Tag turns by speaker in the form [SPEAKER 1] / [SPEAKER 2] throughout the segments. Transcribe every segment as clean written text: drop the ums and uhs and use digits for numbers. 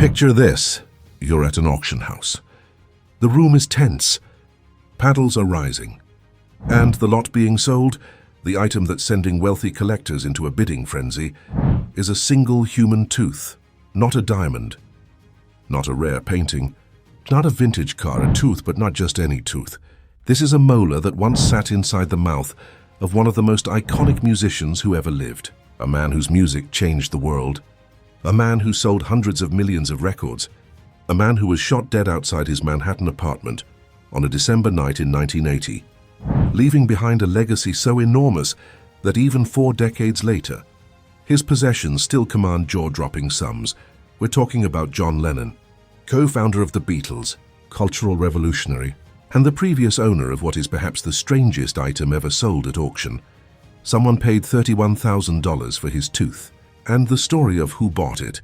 [SPEAKER 1] Picture this. You're at an auction house. The room is tense. Paddles are rising. And the lot being sold, the item that's sending wealthy collectors into a bidding frenzy, is a single human tooth, not a diamond, not a rare painting, not a vintage car, a tooth, but not just any tooth. This is a molar that once sat inside the mouth of one of the most iconic musicians who ever lived, a man whose music changed the world, a man who sold hundreds of millions of records, a man who was shot dead outside his Manhattan apartment on a December night in 1980, leaving behind a legacy so enormous that even 4 decades later, his possessions still command jaw-dropping sums. We're talking about John Lennon, co-founder of the Beatles, cultural revolutionary, and the previous owner of what is perhaps the strangest item ever sold at auction. Someone paid $31,000 for his tooth, and the story of who bought it,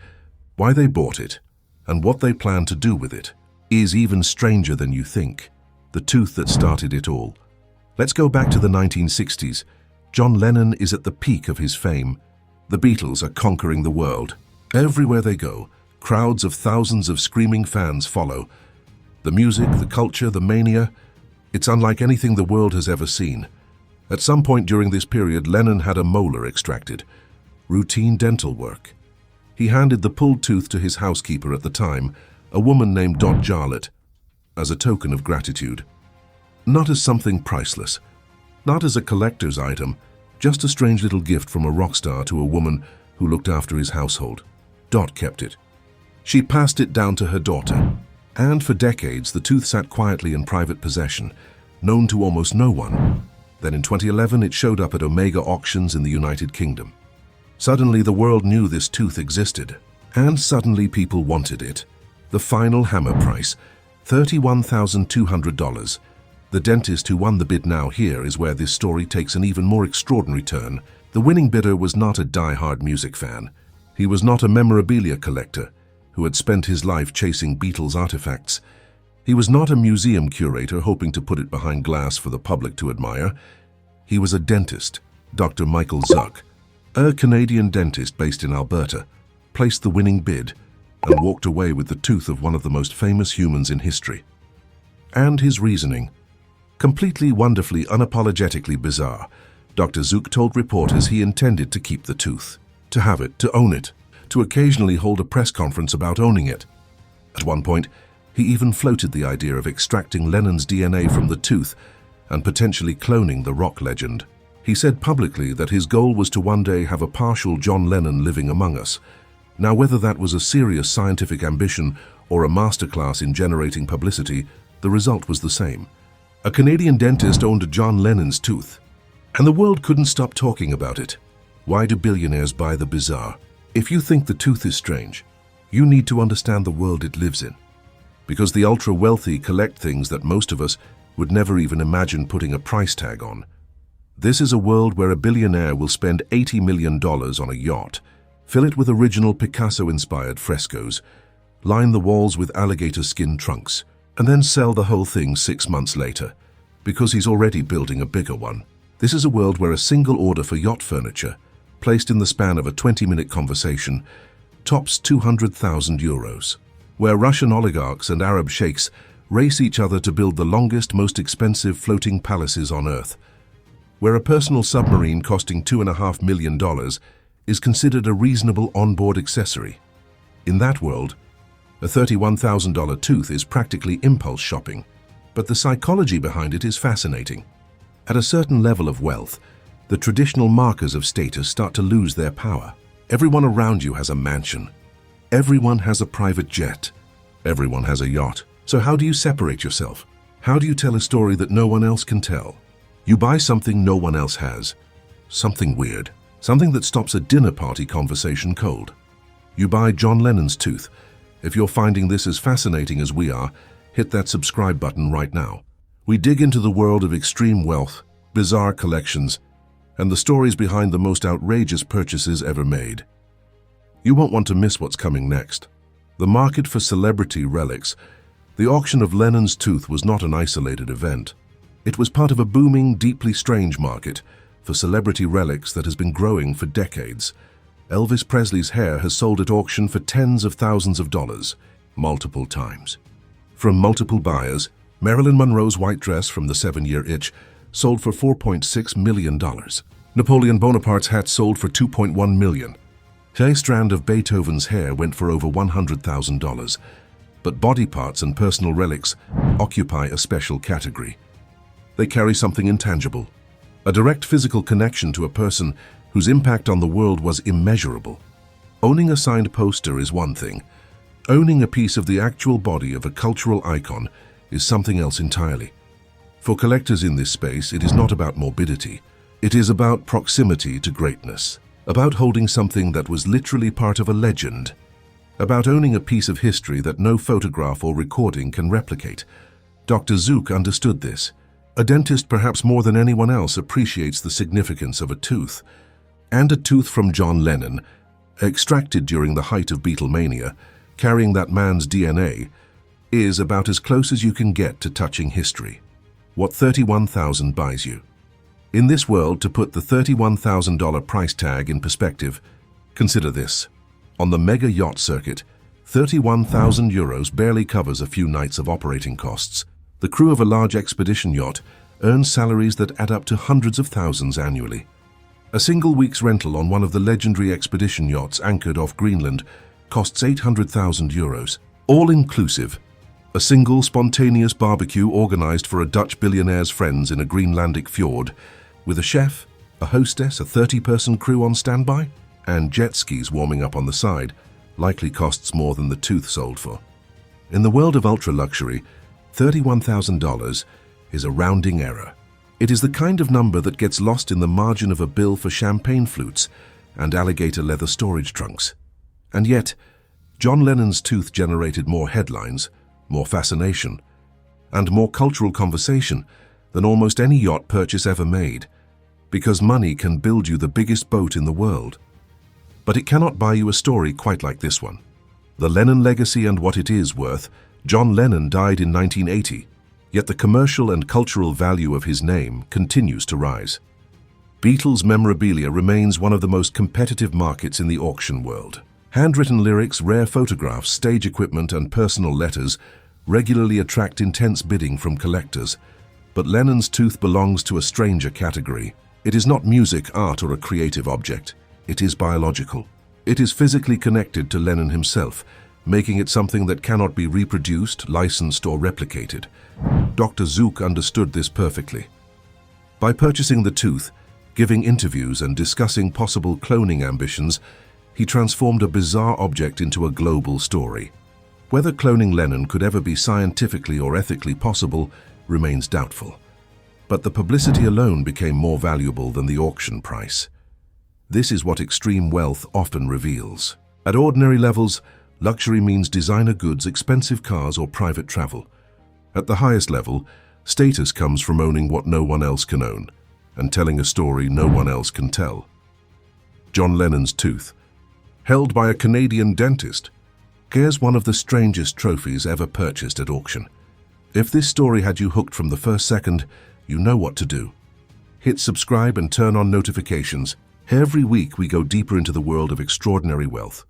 [SPEAKER 1] why they bought it, and what they plan to do with it is even stranger than you think. The tooth that started it all. Let's go back to the 1960s. John Lennon is at the peak of his fame. The Beatles are conquering the world. Everywhere they go, crowds of thousands of screaming fans follow. The music, the culture, the mania, it's unlike anything the world has ever seen. At some point during this period, Lennon had a molar extracted. Routine dental work. He handed the pulled tooth to his housekeeper at the time, a woman named Dot Jarlett, as a token of gratitude. Not as something priceless, not as a collector's item, just a strange little gift from a rock star to a woman who looked after his household. Dot kept it. She passed it down to her daughter, and for decades the tooth sat quietly in private possession, known to almost no one. Then in 2011 it showed up at Omega auctions in the United Kingdom. Suddenly the world knew this tooth existed, and suddenly people wanted it. The final hammer price, $31,200. The dentist who won the bid. Now here is where this story takes an even more extraordinary turn. The winning bidder was not a die-hard music fan. He was not a memorabilia collector who had spent his life chasing Beatles artifacts. He was not a museum curator hoping to put it behind glass for the public to admire. He was a dentist, Dr. Michael Zuck, a Canadian dentist based in Alberta, placed the winning bid and walked away with the tooth of one of the most famous humans in history. And his reasoning, completely, wonderfully, unapologetically bizarre. Dr. Zuck told reporters he intended to keep the tooth, to have it, to own it, to occasionally hold a press conference about owning it. At one point, he even floated the idea of extracting Lennon's DNA from the tooth and potentially cloning the rock legend. He said publicly that his goal was to one day have a partial John Lennon living among us. Now, whether that was a serious scientific ambition or a masterclass in generating publicity, the result was the same. A Canadian dentist owned John Lennon's tooth, and the world couldn't stop talking about it. Why do billionaires buy the bizarre? If you think the tooth is strange, you need to understand the world it lives in. Because the ultra-wealthy collect things that most of us would never even imagine putting a price tag on. This is a world where a billionaire will spend $80 million on a yacht, fill it with original Picasso-inspired frescoes, line the walls with alligator skin trunks, and then sell the whole thing 6 months later, because he's already building a bigger one. This is a world where a single order for yacht furniture, placed in the span of a 20-minute conversation, tops 200,000 euros, where Russian oligarchs and Arab sheikhs race each other to build the longest, most expensive floating palaces on Earth, where a personal submarine costing $2.5 million is considered a reasonable onboard accessory. In that world, a $31,000 tooth is practically impulse shopping, but the psychology behind it is fascinating. At a certain level of wealth, the traditional markers of status start to lose their power. Everyone around you has a mansion. Everyone has a private jet. Everyone has a yacht. So how do you separate yourself? How do you tell a story that no one else can tell? You buy something no one else has. Something weird. Something that stops a dinner party conversation cold. You buy John Lennon's tooth. If you're finding this as fascinating as we are, hit that subscribe button right now. We dig into the world of extreme wealth, bizarre collections, and the stories behind the most outrageous purchases ever made. You won't want to miss what's coming next. The market for celebrity relics. The auction of Lennon's tooth was not an isolated event. It was part of a booming, deeply strange market for celebrity relics that has been growing for decades. Elvis Presley's hair has sold at auction for tens of thousands of dollars, multiple times. From multiple buyers, Marilyn Monroe's white dress from the 7-Year Itch sold for $4.6 million. Napoleon Bonaparte's hat sold for $2.1 million. A strand of Beethoven's hair went for over $100,000. But body parts and personal relics occupy a special category. They carry something intangible, a direct physical connection to a person whose impact on the world was immeasurable. Owning a signed poster is one thing. Owning a piece of the actual body of a cultural icon is something else entirely. For collectors in this space, it is not about morbidity. It is about proximity to greatness, about holding something that was literally part of a legend, about owning a piece of history that no photograph or recording can replicate. Dr. Zook understood this. A dentist perhaps more than anyone else appreciates the significance of a tooth. And a tooth from John Lennon, extracted during the height of Beatlemania, carrying that man's DNA, is about as close as you can get to touching history. What $31,000 buys you. In this world, to put the $31,000 price tag in perspective, consider this. On the mega yacht circuit, 31,000 euros barely covers a few nights of operating costs. The crew of a large expedition yacht earns salaries that add up to hundreds of thousands annually. A single week's rental on one of the legendary expedition yachts anchored off Greenland costs 800,000 euros, all inclusive. A single spontaneous barbecue organized for a Dutch billionaire's friends in a Greenlandic fjord, with a chef, a hostess, a 30-person crew on standby, and jet skis warming up on the side, likely costs more than the tooth sold for. In the world of ultra-luxury, $31,000 is a rounding error. It is the kind of number that gets lost in the margin of a bill for champagne flutes and alligator leather storage trunks. And yet, John Lennon's tooth generated more headlines, more fascination, and more cultural conversation than almost any yacht purchase ever made, because money can build you the biggest boat in the world. But it cannot buy you a story quite like this one. The Lennon legacy and what it is worth. John Lennon died in 1980, yet the commercial and cultural value of his name continues to rise. Beatles memorabilia remains one of the most competitive markets in the auction world. Handwritten lyrics, rare photographs, stage equipment, and personal letters regularly attract intense bidding from collectors. But Lennon's tooth belongs to a stranger category. It is not music, art, or a creative object. It is biological. It is physically connected to Lennon himself, making it something that cannot be reproduced, licensed, or replicated. Dr. Zook understood this perfectly. By purchasing the tooth, giving interviews, and discussing possible cloning ambitions, he transformed a bizarre object into a global story. Whether cloning Lennon could ever be scientifically or ethically possible remains doubtful. But the publicity alone became more valuable than the auction price. This is what extreme wealth often reveals. At ordinary levels, luxury means designer goods, expensive cars, or private travel. At the highest level, status comes from owning what no one else can own, and telling a story no one else can tell. John Lennon's tooth, held by a Canadian dentist, is one of the strangest trophies ever purchased at auction. If this story had you hooked from the first second, you know what to do. Hit subscribe and turn on notifications. Every week we go deeper into the world of extraordinary wealth,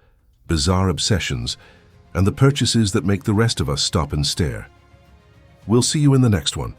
[SPEAKER 1] bizarre obsessions, and the purchases that make the rest of us stop and stare. We'll see you in the next one.